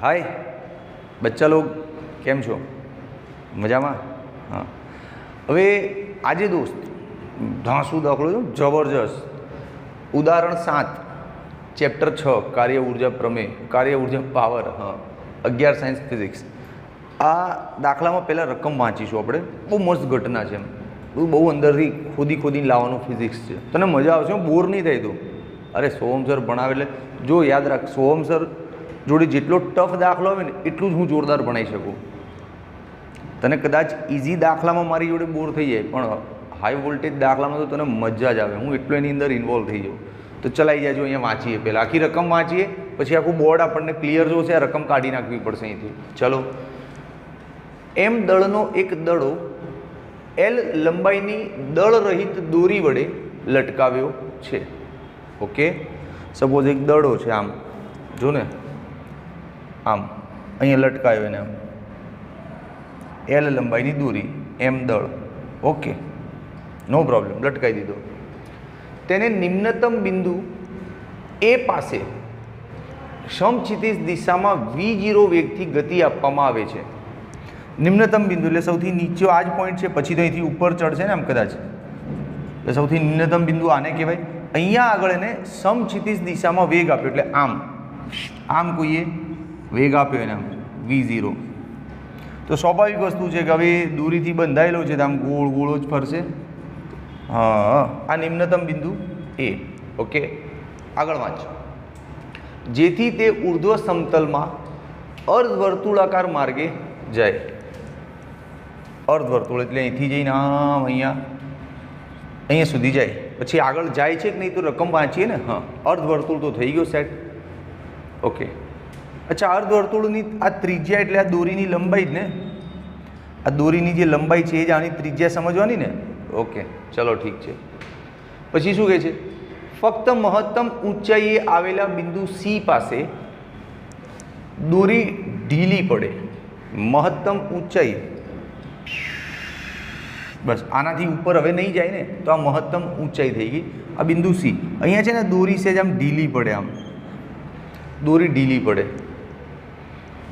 हाय बच्चा लोग केम छो मजा में। हाँ हवे आज दोस्त धांसू दाखलो जबरदस्त उदाहरण 7 चैप्टर 6 कार्य ऊर्जा प्रमेय कार्य ऊर्जा पावर। हाँ 11 साइंस फिजिक्स आ दाखला में पहला रकम वाँचीशुं आपणे। बहु मस्त घटना है, बहु अंदरथी खोदी खोदी लाववानुं फिजिक्स है। तने मजा आवशे, बोर नहीं थाय। तू अरे सोहम सर भणावे एटले जो याद राख, सोहम सर जोड़े जेटलो टफ दाखलो होय ने एटलुं ज हूँ जोरदार भणाई शकूँ। तने कदाच इजी दाखला में मारी जोड़े बोर थई जाय, पण हाई वोल्टेज दाखला में तो तने मजा ज आवे। हूँ एटलो एनी अंदर इन्वोल्व थई जाऊँ। तो चलाई जाजो, अहींया वाँचीए, पहला आखी रकम वाँचीए, पछी आखुं बोर्ड आपणने क्लियर जोशे। आ रकम काढी नाखवी पड़शे अहींथी। चलो, एम दळनो एक दड़ो एल लंबाईनी दळ रहित दोरी वडे लटकाव्यो छे। ओके, सपोज एक दड़ो छे, आम जो ने आम अहींया लटकाव्यो ने आम एल लंबाईनी दोरी एम दळ। ओके, नो प्रॉब्लम, लटकाई दीधो। तेने निम्नतम बिंदु ए पासे समक्षितिज दिशा में v0 वेगथी गति आपवामां आवे छे। निम्नतम बिंदु એટલે સૌથી નીચો આ જ પોઈન્ટ છે, પછી તો અહીંથી ઉપર ચડશે ને આમ કદાચ, એટલે સૌથી નિમ્નતમ બિંદુ આને કહેવાય। અહીંયા આગળ એને સમક્ષિતિજ દિશામાં વેગ આપ્યો, એટલે આમ કોઈએ વેગ આપ્યો એને આમ v0। તો સ્વાભાવિક વસ્તુ છે કે હવે દૂરીથી બંધાયેલો છે તો આમ ગોળ ગોળો જ ફરશે। હા, આ નિમ્નતમ બિંદુ એ। ઓકે, આગળ વાંચ। જેથી તે ઉર્ધ્વ સમતલમાં અર્ધવર્તુળાકાર માર્ગે જાય। અર્ધવર્તુળ એટલે અહીંથી જઈને આમ અહીંયા સુધી જાય, પછી આગળ જાય છે કે નહીં તો રકમ વાંચીએ ને। હા, અર્ધવર્તુળ તો થઈ ગયો સેટ। ઓકે, અચ્છા, અર્ધવર્તુળની આ ત્રિજ્યા એટલે આ દોરીની લંબાઈ જ ને, આ દોરીની જે લંબાઈ છે એ જ આની ત્રિજ્યા સમજવાની ને। ઓકે, ચલો ઠીક છે। પછી શું કહે છે? ફક્ત મહત્તમ ઊંચાઈએ આવેલા બિંદુ સી પાસે દોરી ઢીલી પડે। મહત્તમ ઊંચાઈ, બસ આનાથી ઉપર હવે નહીં જાય ને, તો આ મહત્તમ ઊંચાઈ થઈ ગઈ। આ બિંદુ સી, અહીંયા છે ને દોરી છે આમ ઢીલી પડે, આમ દોરી ઢીલી પડે।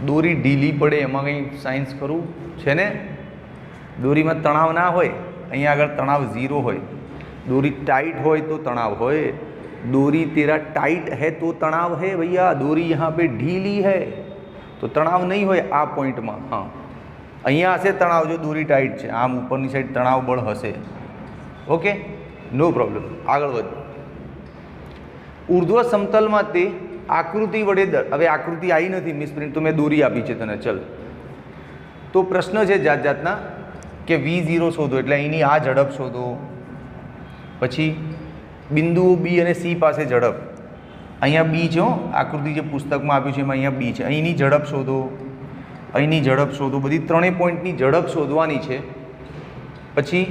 દોરી ઢીલી પડે એમાં કંઈ સાયન્સ ખરું છે ને? દોરીમાં તણાવ ના હોય, અહીંયા આગળ તણાવ 0 હોય। દોરી टाइट હોય तो तनाव હોય। डोरी तेरा टाइट है तो तनाव है भैया। डोरी यहाँ पे ढीली है तो तनाव नहीं હોય આ પોઈન્ટમાં। હા, અહીંયા હશે તણાવ, જો દોરી ટાઈટ છે, આમ ઉપરની સાઈડ તણાવ બળ હશે। ઓકે, નો પ્રોબ્લેમ, આગળ વધો। ઉર્ધ્વ સમતલમાં તે આકૃતિ વડે, હવે આકૃતિ આવી નથી મિસ પ્રિન્ટ, તો મેં દોરી આપી છે તને। ચલ, તો પ્રશ્ન છે જાત જાતના કે v0 શોધો, એટલે અહીંની આ ઝડપ શોધો, પછી બિંદુઓ બી અને સી પાસે ઝડપ, અહીંયા બી છે, આકૃતિ જે પુસ્તકમાં આપ્યું છે એમાં અહીંયા બી છે, અહીંની ઝડપ શોધો, અહીંની ઝડપ શોધો, બધી ત્રણેય પોઈન્ટની ઝડપ શોધવાની છે। પછી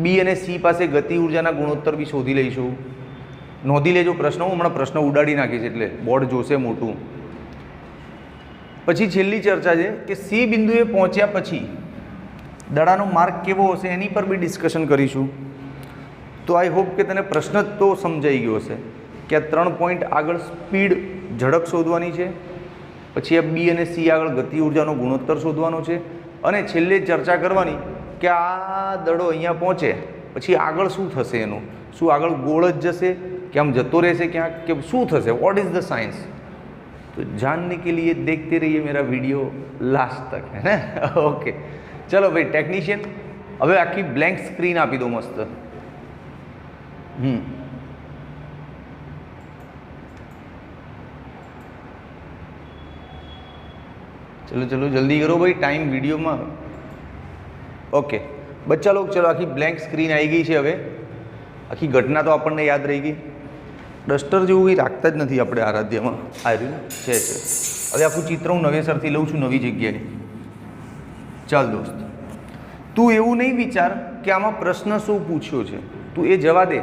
બી અને સી પાસે ગતિ ઉર્જાના ગુણોત્તર બી શોધી લઈશું। નોંધી લેજો પ્રશ્ન, હું હમણાં પ્રશ્ન ઉડાડી નાખીશ એટલે બોર્ડ જોશે મોટું। પછી છેલ્લી ચર્ચા છે કે સી બિંદુએ પહોંચ્યા પછી દડાનો માર્ગ કેવો હશે એની પર બી ડિસ્કશન કરીશું। તો આઈ હોપ કે તને પ્રશ્ન તો સમજાઈ ગયો હશે કે આ 3 પોઈન્ટ આગળ સ્પીડ ઝડપ શોધવાની છે, પછી આ બી અને સી આગળ ગતિ ઉર્જાનો ગુણોત્તર શોધવાનો છે, અને છેલ્લે ચર્ચા કરવાની કે આ દડો અહીંયા પહોંચે પછી આગળ શું થશે એનું, શું આગળ ગોળ જ જશે કે આમ જતો રહેશે ક્યાંક, કે શું થશે, વોટ ઇઝ ધ સાયન્સ। તો जानने के लिए देखते रहिए मेरा वीडियो लास्ट तक, है ना। ओके, चलो भाई टेक्नीशियन, હવે આખી બ્લેન્ક સ્ક્રીન આપી દો મસ્ત। चलो चलो जल्दी करो भाई, टाइम वीडियो में। ओके बच्चा लोग, चलो आखी ब्लैंक स्क्रीन आई गई है। हवे आखी घटना तो આપણને યાદ રહી ગઈ। ડસ્ટર જેવું કંઈ રાખતા જ નથી આપણે આરાધ્યમાં। આ રહ્યું છે। હવે આખું ચિત્ર હું નવેસરથી લઉં છું, નવી જગ્યાએ। ચાલ દોસ્ત, તું એવું નહીં વિચાર કે આમાં પ્રશ્ન શું પૂછ્યો છે, તું એ જવા દે,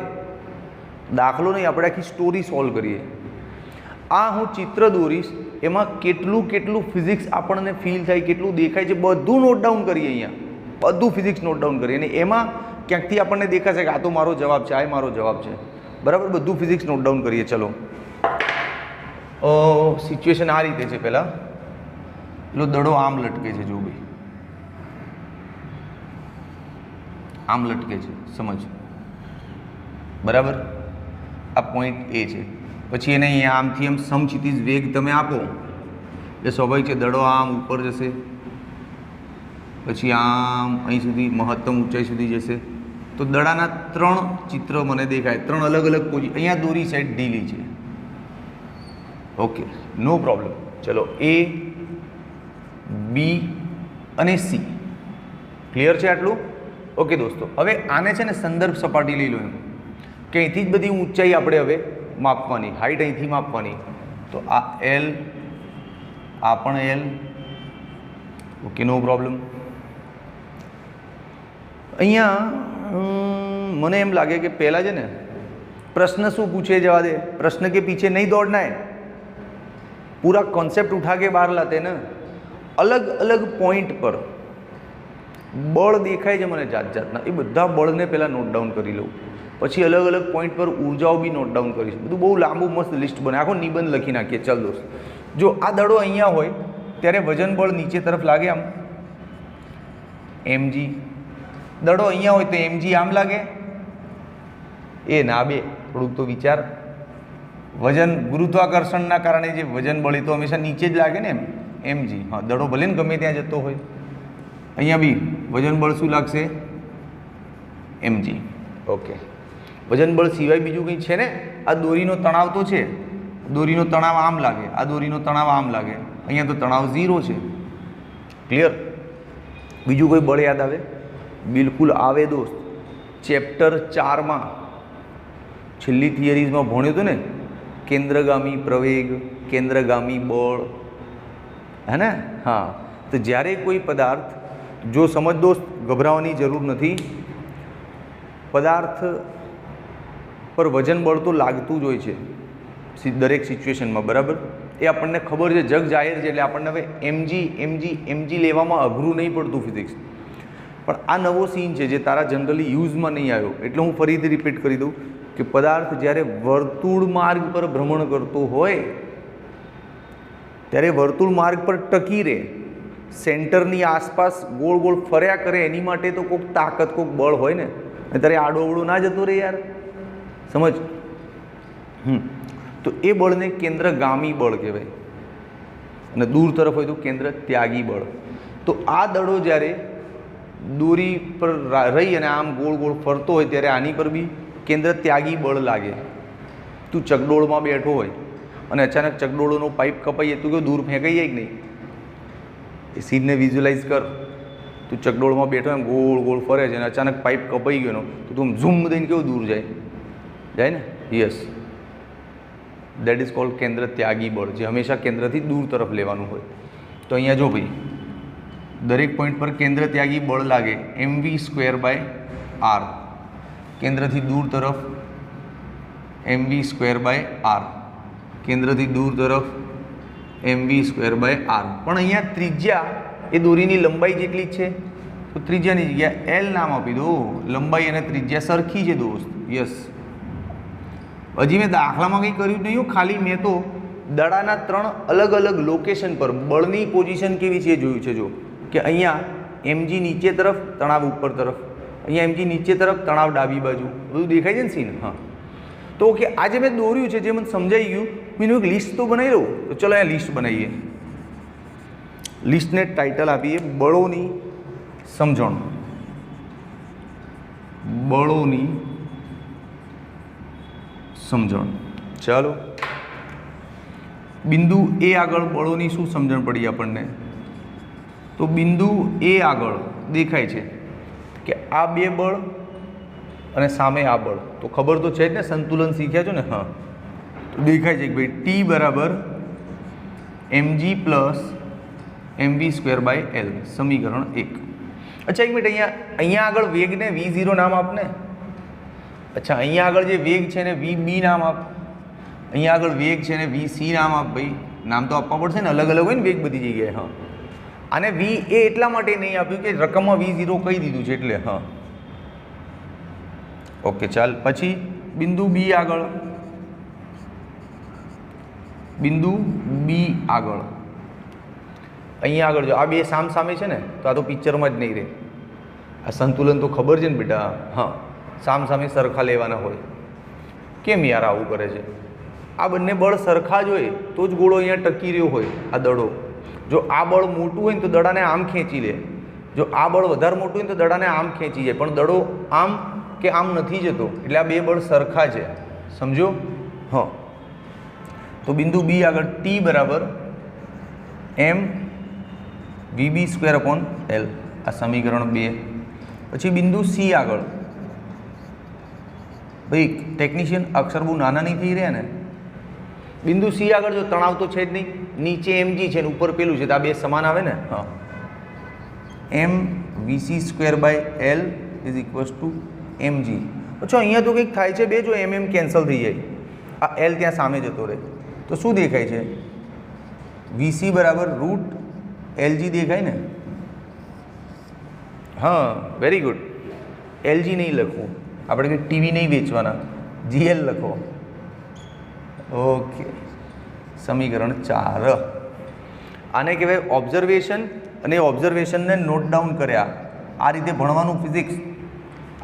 દાખલો નહીં, આપણે આખી સ્ટોરી સોલ્વ કરીએ। આ હું ચિત્ર દોરીશ, એમાં કેટલું કેટલું ફિઝિક્સ આપણને ફીલ થાય, કેટલું દેખાય છે, બધું નોટ ડાઉન કરીએ। અહીંયા બધું ફિઝિક્સ નોટ ડાઉન કરીએ, અને એમાં ક્યાંકથી આપણને દેખાશે કે આ તો મારો જવાબ છે, આ મારો જવાબ છે, બરાબર। બધું ફિઝિક્સ નોટ ડાઉન કરીએ। ચલો, સિચ્યુએશન આ રીતે છે। પહેલાં પેલો દડો આમ લટકે છે, જો ભાઈ આમ લટકે છે, સમજ બરાબર. આ પોઈન્ટ એ છે. પછી એને અહીંયા આમથી એમ સમક્ષિતિજ વેગ તમે આપો એટલે સ્વાભાવિક છે દડો આમ ઉપર જશે, પછી આમ અહીં સુધી મહત્તમ ઊંચાઈ સુધી જશે. તો દડાના 3 ચિત્ર મને દેખાય, 3 અલગ અલગ પોઝિશન. અહીંયા દોરી સાઈડ ઢીલી છે. ઓકે, નો પ્રોબ્લેમ. ચલો A, B અને C ક્લિયર છે આટલું? ઓકે દોસ્તો, હવે આને છે ને સંદર્ભ સપાટી લઈ લો એમ કે અહીંથી જ બધી ઊંચાઈ આપણે હવે માપવાની, હાઈટ અહીંથી માપવાની. તો આ L, આ પણ L. ઓકે, નો પ્રોબ્લેમ. અહીંયા મને એમ લાગે કે પહેલાં છે ને प्रश्न શું પૂછે જવા દે, प्रश्न के पीछे नहीं दौड़ना है, पूरा कॉन्सेप्ट उठा के बाहर लाते हैं ना. अलग अलग पॉइंट पर બળ દેખાય છે મને જાત જાતના, એ બધા બળને પહેલાં નોટ ડાઉન કરી લઉં, પછી અલગ અલગ પોઈન્ટ પર ઉર્જાઓ બી નોટ ડાઉન કરીશ. બધું બહુ લાંબુ મસ્ત લિસ્ટ બને, આખો નિબંધ લખી નાખીએ. ચાલ દોસ્ત, જો આ દડો અહીંયા હોય ત્યારે વજન બળ નીચે તરફ લાગે આમ mg, દડો અહીંયા હોય તો mg આમ લાગે. એ ના બે, થોડુંક તો વિચાર. વજન ગુરુત્વાકર્ષણના કારણે જે વજન બળ એ તો હંમેશા નીચે જ લાગે ને એમ mg. હા, દડો ભલે ને ગમે ત્યાં જતો હોય, અહીંયા બી વજન બળ શું લાગશે? mg. ઓકે, વજન બળ સિવાય બીજું કંઈ છે ને? આ દોરીનો તણાવ તો છે, દોરીનો તણાવ આમ લાગે, આ દોરીનો તણાવ આમ લાગે. અહીંયા તો તણાવ 0 છે. ક્લિયર? બીજું કોઈ બળ યાદ આવે? બિલકુલ આવે દોસ્ત. ચેપ્ટર 4માં છેલ્લી થિયરીઝમાં ભણ્યું હતું ને, કેન્દ્રગામી પ્રવેગ, કેન્દ્રગામી બળ, હે ને? હા, તો જ્યારે કોઈ પદાર્થ, જો સમજ દોસ્ત, ગભરાવાની જરૂર નથી. પદાર્થ પર વજન બળ તો લાગતું જ હોય છે દરેક સિચ્યુએશનમાં, બરાબર? એ આપણને ખબર છે, જગ જાહેર છે. એટલે આપણને હવે mg લેવામાં અઘરું નહીં પડતું ફિઝિક્સ. પણ આ નવો સીન છે જે તારા જનરલી યુઝમાં નહીં આવ્યો, એટલે હું ફરીથી રિપીટ કરી દઉં કે પદાર્થ જ્યારે વર્તુળ માર્ગ પર ભ્રમણ કરતો હોય ત્યારે વર્તુળ માર્ગ પર ટકી રહે, સેન્ટરની આસપાસ ગોળ ગોળ ફર્યા કરે, એની માટે તો કોઈક તાકાત, કોઈક બળ હોય ને. ત્યારે આડો અવળો ના જતો રહે યાર, સમજ? તો એ બળને કેન્દ્રગામી બળ કહેવાય, અને દૂર તરફ હોય તો કેન્દ્ર ત્યાગી બળ. તો આ દડો જ્યારે દોરી પર રહી અને આમ ગોળ ગોળ ફરતો હોય ત્યારે આની પર બી કેન્દ્ર ત્યાગી બળ લાગે. તું ચકડોળમાં બેઠો હોય અને અચાનક ચકડોળોનો પાઇપ કપાઈએ, તું કેવું દૂર ફેંકાઈ જાય કે નહીં? એ સીનને વિઝ્યુલાઇઝ કર. તું ચકડોળમાં બેઠો એમ ગોળ ગોળ ફરે છે અને અચાનક પાઇપ કપાઈ ગયો તો તું ઝૂમ દઈને કેવું દૂર જાય ને? યસ, દેટ ઇઝ કોલ્ડ કેન્દ્ર ત્યાગી બળ, જે હંમેશા કેન્દ્રથી દૂર તરફ લેવાનું હોય. તો અહીંયા જો ભાઈ, દરેક પોઈન્ટ પર કેન્દ્ર ત્યાગી બળ લાગે mv²/r, કેન્દ્રથી દૂર તરફ mv²/r, કેન્દ્રથી દૂર તરફ mv²/r. પણ અહીંયા ત્રિજ્યા એ દોરીની લંબાઈ જેટલી જ છે, તો ત્રિજ્યાની જગ્યાએ L નામ આપી દો. લંબાઈ અને ત્રિજ્યા સરખી છે દોસ્ત. યસ, હજી મેં દાખલામાં કંઈ કર્યું જ નહીં, ખાલી મેં તો દડાના 3 અલગ અલગ લોકેશન પર બળની પોઝિશન કેવી છે એ જોયું છે. જો કે અહીંયા mg નીચે તરફ, તણાવ ઉપર તરફ, અહીંયા mg નીચે તરફ, તણાવ ડાબી બાજુ, બધું દેખાય છે ને સીન? હા. તો ઓકે, આજે મેં દોર્યું છે જે મને સમજાઈ ગયું, મેં એક લિસ્ટ તો બનાવી લઉં. તો ચલો અહીંયા લિસ્ટ બનાવીએ. લિસ્ટને ટાઇટલ આપીએ બળોની સમજણ. બળોની સમજણ. ચાલો, બિંદુ એ આગળ બળોની શું સમજણ પડી આપણને? તો બિંદુ એ આગળ દેખાય છે કે આ બે બળ અને સામે આ બળ, તો ખબર તો છે જ ને, સંતુલન શીખ્યા છો ને? હા, તો દેખાય છે કે ભાઈ T બરાબર mg પ્લસ mv²/L, સમીકરણ 1. અચ્છા, એક મિનિટ, અહીંયા આગળ વેગને v0 નામ આપને. અચ્છા, અહીંયા આગળ જે વેગ છે ને vb નામ આપ. અહીંયા આગળ વેગ છે ને vc નામ આપ. ભાઈ નામ તો આપવા પડશે ને, અલગ અલગ હોય ને વેગ બધી જગ્યાએ. હા, અને v એ એટલા માટે નહીં આપ્યું કે રકમમાં v0 કહી દીધું છે એટલે. હા, ઓકે, ચાલ. પછી બિંદુ b આગળ, બિંદુ b આગળ અહીંયા આગળ જો આ બે સામ સામે છે ને, તો આ તો પિક્ચરમાં જ નહીં રહે. આ સંતુલન તો ખબર છે ને બેટા. હા, સામ સામે સરખા લેવાના હોય. કેમ યાર આવું કરે છે? આ બંને બળ સરખા જ હોય તો જ ગોળો અહીંયા ટકી રહ્યો હોય. આ દડો જો આ બળ મોટું હોય ને તો દડાને આમ ખેંચી લે, જો આ બળ વધારે મોટું હોય ને તો દડાને આમ ખેંચી જાય, પણ દડો આમ કે આમ નથી જતો. એટલે આ બે બળ સરખા છે, સમજો. હા, તો બિંદુ બી આગળ ટી બરાબર એમ વીબી સ્ક્વેર અપોન એલ, આ સમીકરણ 2. પછી બિંદુ સી આગળ, ભાઈ ટેકનિશિયન અક્ષર બહુ નાના નહીં થઈ રહ્યા ને. બિંદુ સી આગળ જો તણાવ તો છે જ નહીં, નીચે એમજી છે ને ઉપર પેલું છે, તો આ બે સમાન આવે ને. હા, M VC square by L is equals to M G. અચ્છા, અહીંયા તો કંઈક થાય છે બે, જો એમ કેન્સલ થઈ જાય, આ એલ ત્યાં સામે જતો રહે, તો શું દેખાય છે? વીસી બરાબર રૂટ એલજી દેખાય ને. હા, વેરી ગુડ. એલજી નહીં લખવું આપણે, કંઈ ટીવી નહીં વેચવાના, જીએલ લખો. ઓકે, સમીકરણ 4. આને કહેવાય ઓબ્ઝર્વેશન, અને ઓબ્ઝર્વેશનને નોટ ડાઉન કર્યા. આ રીતે ભણવાનું ફિઝિક્સ.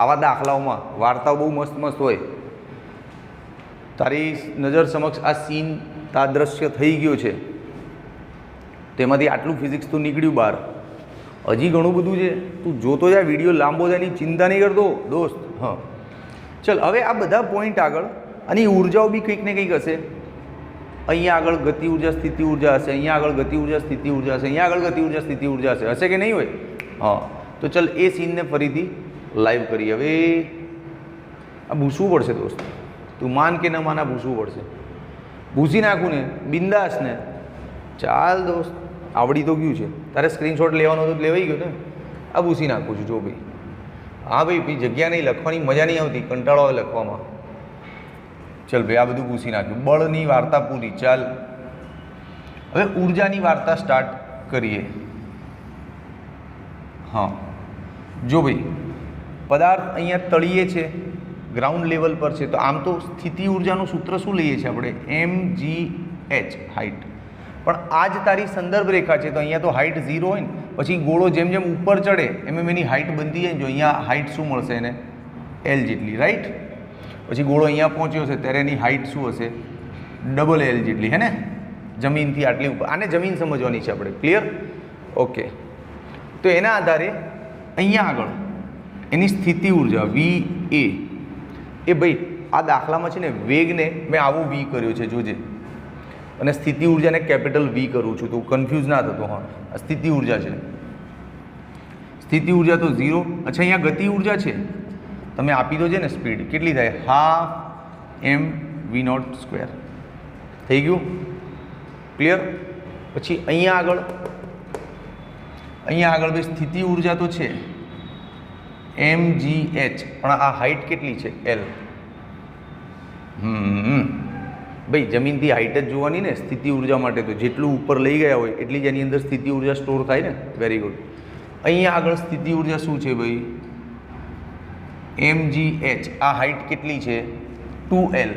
આવા દાખલાઓમાં વાર્તાઓ બહુ મસ્ત મસ્ત હોય. તારી નજર સમક્ષ આ સીન તાદ્રશ્ય થઈ ગયો છે, તેમાંથી આટલું ફિઝિક્સ તો નીકળ્યું બહાર. હજી ઘણું બધું છે, તું જોતો જા, વિડીયો લાંબો થાય એની ચિંતા નહીં કરતો દોસ્ત. હા, ચલ હવે આ બધા પોઈન્ટ આગળ અને ઉર્જાઓ બી કંઈક ને કંઈક હશે. અહીંયા આગળ ગતિ ઉર્જા સ્થિતિ ઉર્જા હશે, અહીંયા આગળ ગતિ ઉર્જા સ્થિતિ ઉર્જા હશે, અહીંયા આગળ ગતિ ઉર્જા સ્થિતિ ઉર્જા હશે. હશે કે નહીં હોય? હા, તો ચલ એ સીનને ફરીથી લાઈવ કરીએ. હવે આ ભૂસવું પડશે દોસ્ત, તું માન કે ન માન, આ ભૂસવું પડશે. ભૂસી નાખું ને બિંદાસ ને. ચાલ દોસ્ત, આવડી તો ગયું છે. તારે સ્ક્રીનશોટ લેવાનો તો લેવાઈ ગયો ને. આ ભૂસી નાખું છું જો ભાઈ. હા ભાઈ, જગ્યા નહીં, લખવાની મજા નહીં આવતી, કંટાળો આવે લખવામાં. ચાલ ભાઈ, આ બધું ભૂસી નાખ્યું. બળની વાર્તા પૂરી. ચાલ હવે ઉર્જાની વાર્તા સ્ટાર્ટ કરીએ. હા, જો ભાઈ પદાર્થ અહીંયા તળિયે છે, ગ્રાઉન્ડ લેવલ પર છે, તો આમ તો સ્થિતિ ઉર્જાનું સૂત્ર શું લઈએ છીએ આપણે? mgh, height. પણ આ જ તારી સંદર્ભ રેખા છે, તો અહીંયા તો હાઇટ 0 હોય ને, પછી ગોળો જેમ જેમ ઉપર ચડે એમ એની હાઇટ બનતી જાય ને. જો અહીંયા હાઇટ શું મળશે એને? એલ જેટલી, રાઈટ. પછી ગોળો અહીંયા પહોંચ્યો છે ત્યારે એની હાઇટ શું હશે? ડબલ એલ જેટલી, હે ને? જમીનથી આટલી ઉપર. આને જમીન સમજવાની છે આપણે. ક્લિયર? ઓકે, તો એના આધારે અહીંયા આગળ એની સ્થિતિ ઉર્જા વી એ ભાઈ આ દાખલામાં છે ને વેગને મેં આવો વી કર્યો છે જોજે, અને સ્થિતિ ઉર્જાને કેપિટલ વી કરું છું, તો કન્ફ્યુઝ ના થતો. હા, આ સ્થિતિ ઉર્જા છે. સ્થિતિ ઉર્જા તો 0. અચ્છા, અહીંયા ગતિ ઉર્જા છે, તમે આપી દો છે ને સ્પીડ કેટલી થાય? Half m v naught square. થઈ ગયું? ક્લિયર? પછી અહીંયા આગળ ભાઈ સ્થિતિ ઉર્જા તો છે mgh, પણ આ હાઇટ કેટલી છે? એલ. ભાઈ જમીનથી હાઇટ જ જોવાની ને સ્થિતિ ઉર્જા માટે, તો જેટલું ઉપર લઈ ગયા હોય એટલી જ એની અંદર સ્થિતિ ઉર્જા સ્ટોર થાય ને. Very good. અહીંયા આગળ સ્થિતિ ઉર્જા શું છે ભાઈ? mgh. આ હાઇટ કેટલી છે? 2l,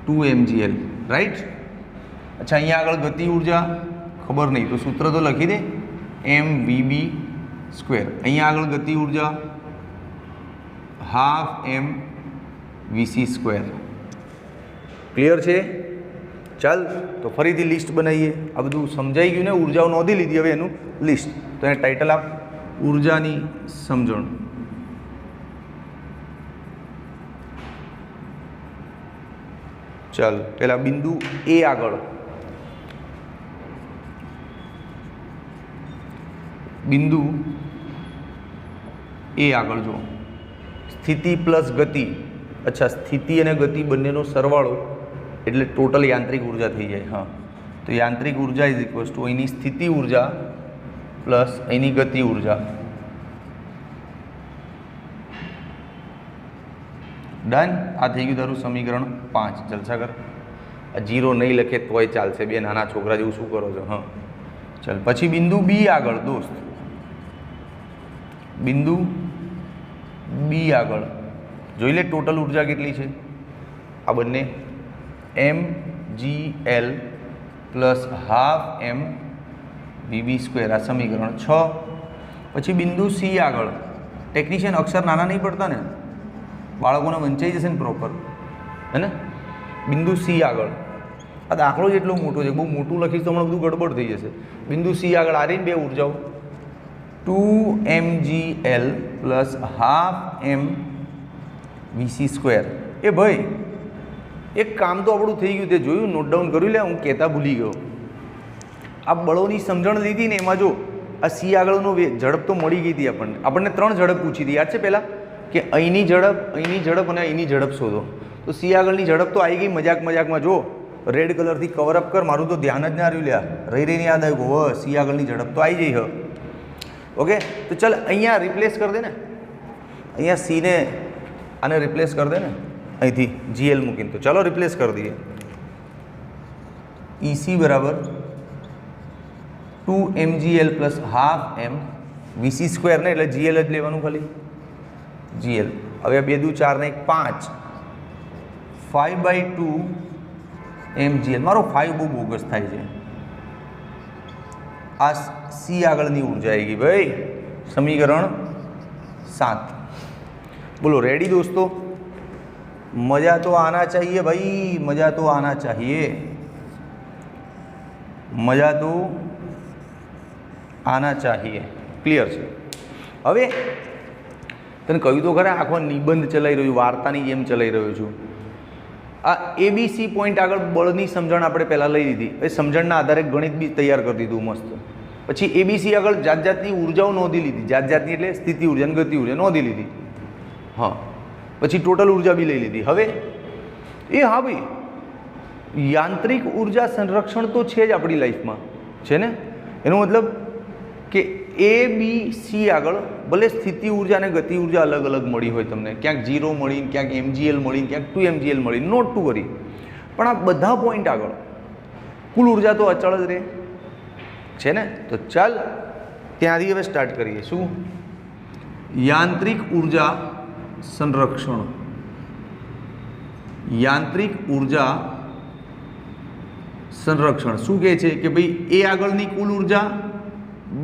2mgl, right. અચ્છા, અહીંયા આગળ ગતિ ઉર્જા ખબર નહીં, તો સૂત્ર તો લખી દે, mvb સ્ક્વેર. અહીંયા આગળ ગતિ ઉર્જા half m VC square. Clear છે? ચાલ તો ફરીથી લિસ્ટ બનાવીએ. આ બધું સમજાઈ ગયું ને? ઉર્જાઓ નોંધી લીધી, હવે એનું લિસ્ટ. તો એને ટાઇટલ આપ, ઉર્જાની સમજણ. ચાલ પેલા બિંદુ એ આગળ, બિંદુ એ આગળ જો સ્થિતિ પ્લસ ગતિ. અચ્છા, સ્થિતિ અને ગતિ બંનેનો સરવાળો એટલે ટોટલ યાંત્રિક ઉર્જા થઈ જાય. હા, તો યાંત્રિક ઉર્જા ઇઝ ઇક્વલ્સ ટુ અહીંની સ્થિતિ ઉર્જા પ્લસ અહીંની ગતિ ઉર્જા. ડન. આ થઈ ગયું તારું સમીકરણ 5. જલસા કર. આ 0 નહીં લખે તોય ચાલશે, બે નાના છોકરા જેવું શું કરો છો? હા, ચાલ પછી બિંદુ બી આગળ દોસ્ત, બિંદુ બી આગળ જોઈ લે ટોટલ ઉર્જા કેટલી છે. આ બંને mgl પ્લસ હાફ એમ VB² આ સમીકરણ 6. પછી બિંદુ સી આગળ ટેકનિશિયન અક્ષર નાના નહીં પડતા ને, બાળકોને વંચાઈ જશે ને પ્રોપર, હે ને. બિંદુ સી આગળ આ દાખલો જ એટલો મોટો છે, બહુ મોટું લખીશ તો હમણાં બધું ગડબડ થઈ જશે. બિંદુ સી આગળ આ રહી બે ઉર્જાઓ 2mgl પ્લસ ½ mVc². એ ભાઈ એક કામ તો આપણું થઈ ગયું, તે જોયું, નોટ ડાઉન કર્યું, લે હું કહેતા ભૂલી ગયો. આ બળોની સમજણ લીધી ને એમાં જો આ સી આગળનો ઝડપ તો મળી ગઈ હતી આપણને 3 ઝડપ પૂછી હતી, યાદ છે પહેલાં કે અહીંની ઝડપ અને અહીંની ઝડપ શોધો. તો સી આગળની ઝડપ તો આવી ગઈ મજાકમાં. જો રેડ કલરથી કવર અપ કર, મારું તો ધ્યાન જ ના રહ્યું, લ્યા રહીને યાદ આવ્યું, સી આગળની ઝડપ તો આવી જઈ. ઓકે, તો ચાલ અહીંયા રિપ્લેસ કરી દે ને, અહીંયા સીને આને રિપ્લેસ કરી દે ને અહીંથી GL મૂકીને. તો ચાલો રિપ્લેસ કરી દઈએ. EC બરાબર 2mgl પ્લસ ½ mVc² ને, એટલે GL જ લેવાનું ખાલી, GL. હવે 2 દુ 4 ને 1 5, 5/2 mgl. મારો 5 બહુ બોગસ થાય છે. આ સી આગળની ઉર્જા આવી ગઈ ભાઈ, સમીકરણ 7. બોલો રેડી દોસ્તો? મજા તો આના चाहिए ભાઈ, મજા તો આના चाहिए, મજા તો આના चाहिए. ક્લિયર છે? હવે તને કહ્યું તો ખરા, આખો નિબંધ ચલાવી રહ્યું, વાર્તાની જેમ ચલાવી રહ્યો છું. આ ABC પોઈન્ટ આગળ બળની સમજણ આપણે પહેલાં લઈ લીધી, એ સમજણના આધારે ગણિત બી તૈયાર કરી દીધું મસ્ત. પછી ABC આગળ જાતની ઉર્જાઓ નોંધી લીધી, જાતની એટલે સ્થિતિ ઉર્જા અને ગતિ ઉર્જા નોંધી લીધી. હા, પછી ટોટલ ઉર્જા બી લઈ લીધી. હવે હા ભાઈ, યાંત્રિક ઉર્જા સંરક્ષણ તો છે જ આપણી લાઈફમાં, છે ને. એનો મતલબ કે ABC આગળ ભલે સ્થિતિ ઉર્જા અને ગતિ ઉર્જા અલગ અલગ મળી હોય તમને, ક્યાંક 0 મળી, ક્યાંક mgl મળી, ક્યાંક 2mgl મળી, નોટ ટુ વરી, પણ આ બધા પોઈન્ટ આગળ કુલ ઉર્જા તો અચળ જ રહે છે ને. તો ચાલ ત્યાંથી હવે સ્ટાર્ટ કરીએ. શું? યાંત્રિક ઉર્જા સંરક્ષણ. યાંત્રિક ઉર્જા સંરક્ષણ શું કહે છે કે ભાઈ એ આગળની કુલ ઉર્જા,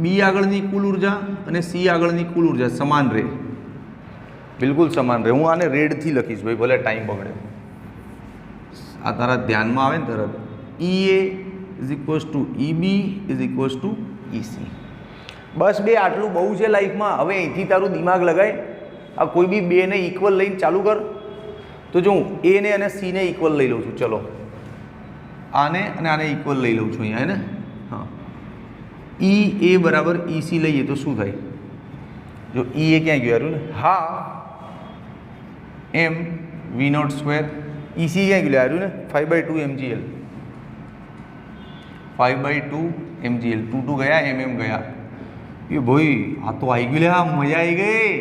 બી આગળની કુલ ઉર્જા અને સી આગળની કુલ ઉર્જા સમાન રહે, બિલકુલ સમાન રહે. હું આને રેડથી લખીશ ભાઈ, ભલે ટાઈમ બગડે. આ તારા ધ્યાનમાં આવે ને તરત. EA is equals two EB is equals two EC. બસ બે આટલું બહુ છે લાઈફમાં. હવે અહીંથી તારું દિમાગ લગાય, આ કોઈ બી બેને ઇક્વલ લઈને ચાલુ કર. તો જો હું એ ને અને સી ને ઇક્વલ લઈ લઉં છું, ચલો આને અને આને ઇક્વલ લઈ લઉં છું અહીંયા, હે ને. હા, EA બરાબર EC લઈએ તો શું થાય? જો EA ક્યાં ગયું યાર? હા, mV0². EC ક્યાં ગયું યાર? 5/2 mgl, 5/2 mgl. 2 ગયા, mm ગયા. એ ભાઈ આ તો આવી ગયું લે, હા મજા આવી ગઈ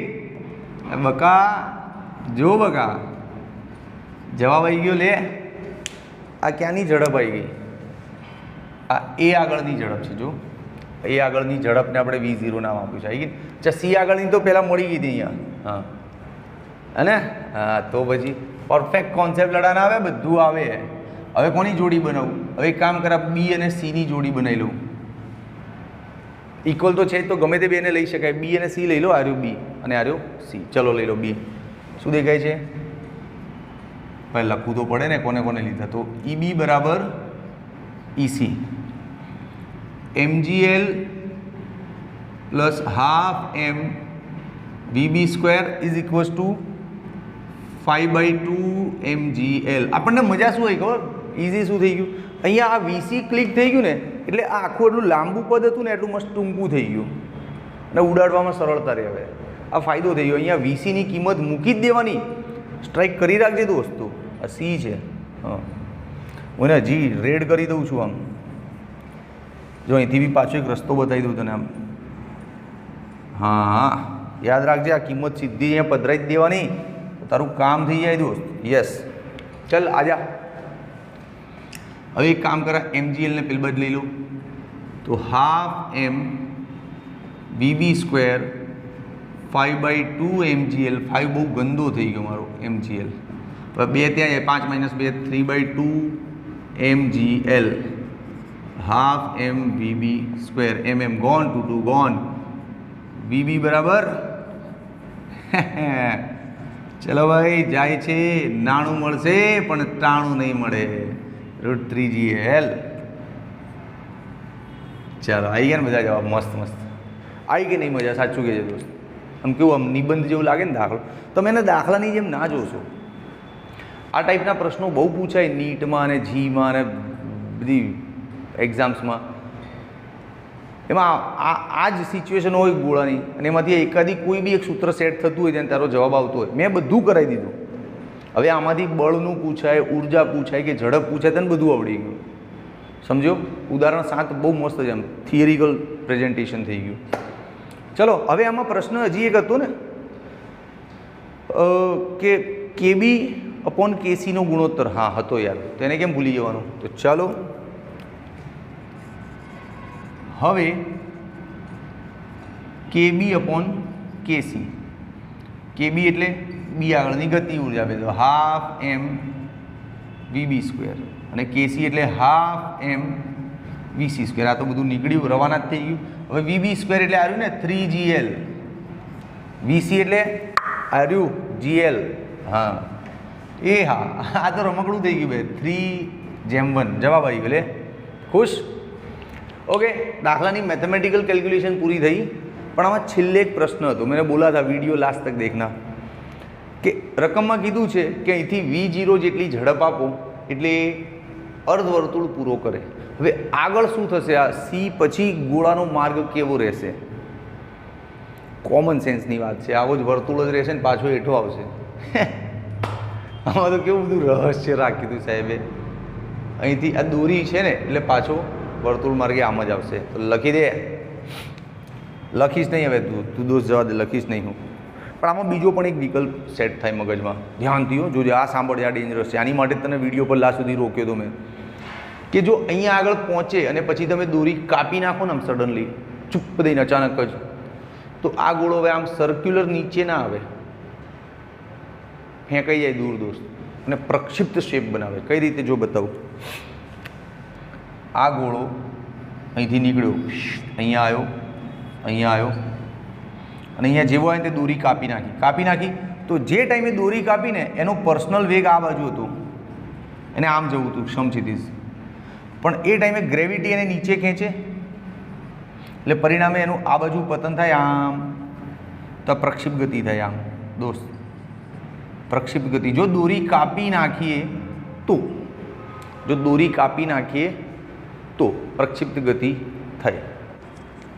બકા. જો બકા જવાબ આવી ગયો લે. આ ક્યાંની ઝડપ આવી ગઈ? આ એ આગળની ઝડપ છે. જો એ આગળની ઝડપને આપણે V0 નામ આપ્યું છે, આવી ગઈ. અચ્છા, સી આગળની તો પહેલાં મળી ગઈ હતી અહીંયા. હા, અને હા, તો પછી પરફેક્ટ કોન્સેપ્ટ લડાના આવે, બધું આવે. હવે કોની જોડી બનાવું? હવે એક કામ કરા, બી અને સીની જોડી બનાવી લઉં. ઇક્વલ તો છે તો ગમે તે બેને લઈ શકાય. બી અને સી લઈ લો, આર્યો બી અને આર્યો સી. ચલો લઈ લો બી. શું દેખાય છે ભાઈ? લખવું તો પડે ને કોને કોને લીધા. તો EB બરાબર EC, mgl plus ½ mVb² is equals two 5/2 mgl. આપણને મજા શું આવી ખબર? ઇઝી શું થઈ ગયું? અહીંયા આ VC ક્લિક થઈ ગયું ને, એટલે આ આખું એટલું લાંબુ પદ હતું ને એટલું મસ્ત ટૂંકું થઈ ગયું અને ઉડાડવામાં સરળતા રહે. હવે આ ફાયદો થઈ ગયો. અહીંયા VCની કિંમત મૂકી જ દેવાની. સ્ટ્રાઇક કરી રાખજે દોસ્તો. આ સી છે. હા, હું એને હજી રેડ કરી દઉં છું આમ. જો અહીંથી બી પાછો એક રસ્તો બતાવી દઉં તને આમ. હા, યાદ રાખજે, આ કિંમત સીધી અહીંયા પધરાઈ જ દેવાની, તારું કામ થઈ જાય દોસ્ત. યસ, ચલ આજા. હવે એક કામ કરા, mgl ને પેલી બાજુ લઈ લો. તો ½ mVb² 5/2 mgl. 5 બહુ ગંદો થઈ ગયો મારો mgl. હવે 2 ત્યાં 5 - 2 3/2 mgl. Half M V B square M M गॉन टू टू गॉन वीबी बराबर चलो भाई जाए छे नाणु मळशे पण टाणु नहीं मळे √3GL चलो आई गया मजा जवाब मस्त मस्त आई के नहीं मजा साचू के दोस्त आम केवुं आम निबंध जेवुं लागे ने दाखलो तमे एने दाखलानी जेम ना जोशो आ टाइपना प्रश्नों बहु पूछाय नीट में अने जी में अने बधी एक्जाम्स में एमां आ ज सिच्युएशन होय गोळानी अने एमांथी एकादी कोई बी एक सूत्र सेट थतुं होय त्याने तारो जवाब आवतो होय मैं बधुं करावी दीधुं हवे आमांथी बळनुं पूछाय ऊर्जा पूछाय के झड़प पूछाय तने बधुं आवडी गयुं समझो उदाहरण 7 बहु मस्त है थियरिकल प्रेजेंटेशन थी गयु चलो हवे आमां प्रश्न हजी एक हतो ने के KB अपॉन KC नो गुणोत्तर हाँ हतो यार तो एने केम भूली जवानुं तो चलो हवे KB अपॉन KC KB एटले बी आगळनी गति ऊर्जा तो हाफ एम VB स्क्वेर અને KC એટલે હાફ એમ VC સ્ક્વેર આ તો બધું નીકળ્યું રવાના જ થઈ ગયું હવે VB સ્ક્વેર એટલે આવ્યું ને 3GL VC એટલે આવ્યું GL હા એ હા આ તો રમકડું થઈ ગયું ભાઈ 3/1 જવાબ આવી ગયો લે ખુશ ओके दाखलानी मैथमेटिकल कैलकुलेशन पूरी थी पण आमां छेल्ले एक प्रश्न हतो मैंने बोला था वीडियो लास्ट तक देखना कि रकम में कीधुं छे कि अहींथी V0 जेटली झड़प आपो एटले अर्धवर्तुळ पूरो करे हवे आगळ शुं थशे आ C पछी गोळानो मार्ग केवो रहेशे कॉमन सेन्सनी वात छे आवो ज वर्तुळ ज रहेशे ने पाछो हेठो आवशे आमां तो केवुं बधुं रहस्य राखी दीधुं साहेबे અહીંથી આ દોરી છે ને એટલે પાછો વર્તુળ માર્ગે આમ જ આવશે તો લખી દે લખીશ નહીં હવે તું દોસ્ત જવા દે લખીશ નહીં હું પણ આમાં બીજો પણ એક વિકલ્પ સેટ થાય મગજમાં ધ્યાનથી હો જોજે આ સાંભળજે આ ડેન્જરસ છે આની માટે તને વિડીયો પર લાસ્ટ સુધી રોક્યો તો મેં કે જો અહીંયા આગળ પહોંચે અને પછી તમે દોરી કાપી નાખો ને આમ સડનલી ચૂપ દઈને અચાનક જ તો આ ગોળો હવે આમ સર્ક્યુલર નીચે ના આવે ફેંકાઈ જાય દૂર દોસ્ત અને પ્રક્ષિપ્ત શેપ બનાવે કઈ રીતે જો બતાવું આ ગોળો અહીંથી નીકળ્યો અહીંયા આવ્યો અને અહીંયા જેવો આવે તે દોરી કાપી નાખી તો જે ટાઈમે દોરી કાપીને એનો પર્સનલ વેગ આ બાજુ હતો એને આમ જવું હતું સમક્ષિતિજ પણ એ ટાઈમે ગ્રેવિટી એને નીચે ખેંચે એટલે પરિણામે એનું આ બાજુ પતન થાય આમ તો પ્રક્ષિપ્ત ગતિ થાય આમ દોસ્ત પ્રક્ષિપ્ત ગતિ જો દોરી કાપી નાખીએ तो प्रक्षिप्त गति થાય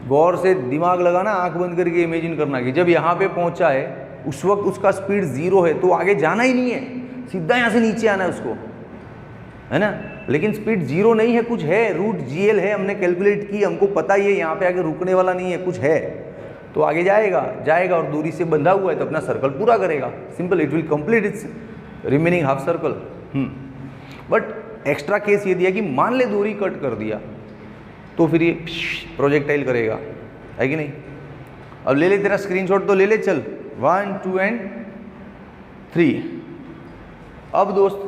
गौर से दिमाग लगाना आंख बंद करके इमेजिन करना कि जब यहाँ पे पहुँचा है उस वक्त उसका स्पीड 0 है तो आगे जाना ही नहीं है सीधा यहाँ से नीचे आना है उसको है ना लेकिन स्पीड 0 नहीं है कुछ है √GL है हमने कैलकुलेट की हमको पता ही है यहाँ पे आगे रुकने वाला नहीं है कुछ है तो आगे जाएगा और दूरी से बंधा हुआ है तो अपना सर्कल पूरा करेगा simple it will complete it's remaining half circle but extra case ये दिया कि मान ले दूरी कट कर दिया तो फिर ये प्रोजेक्टाइल करेगा है कि नहीं अब ले ले तेरा स्क्रीनशॉट तो ले ले चल 1 2 एंड 3 अब दोस्त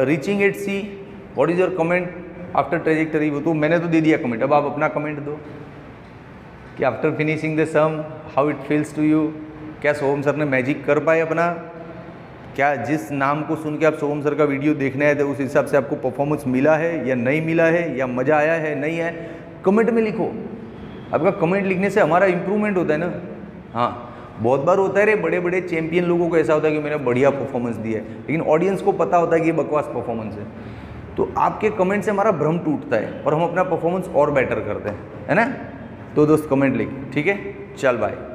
reaching at C what is your comment after trajectory वो तो मैंने तो दे दिया कमेंट अब आप अपना कमेंट दो कि after finishing the sum how it feels to you क्या सोहम सर ने मैजिक कर पाए अपना क्या जिस नाम को सुन के आप सोहम सर का वीडियो देखने आए थे उस हिसाब से आपको परफॉर्मेंस मिला है या नहीं मिला है या मज़ा आया है नहीं है कमेंट में लिखो आपका कमेंट लिखने से हमारा इम्प्रूवमेंट होता है ना हाँ बहुत बार होता है रे बड़े बड़े चैंपियन लोगों को ऐसा होता है कि मैंने बढ़िया परफॉर्मेंस दिया है लेकिन ऑडियंस को पता होता है कि ये बकवास परफॉर्मेंस है तो आपके कमेंट से हमारा भ्रम टूटता है और हम अपना परफॉर्मेंस और बेटर करते हैं है ना तो दोस्त कमेंट लिख ठीक है चल बाय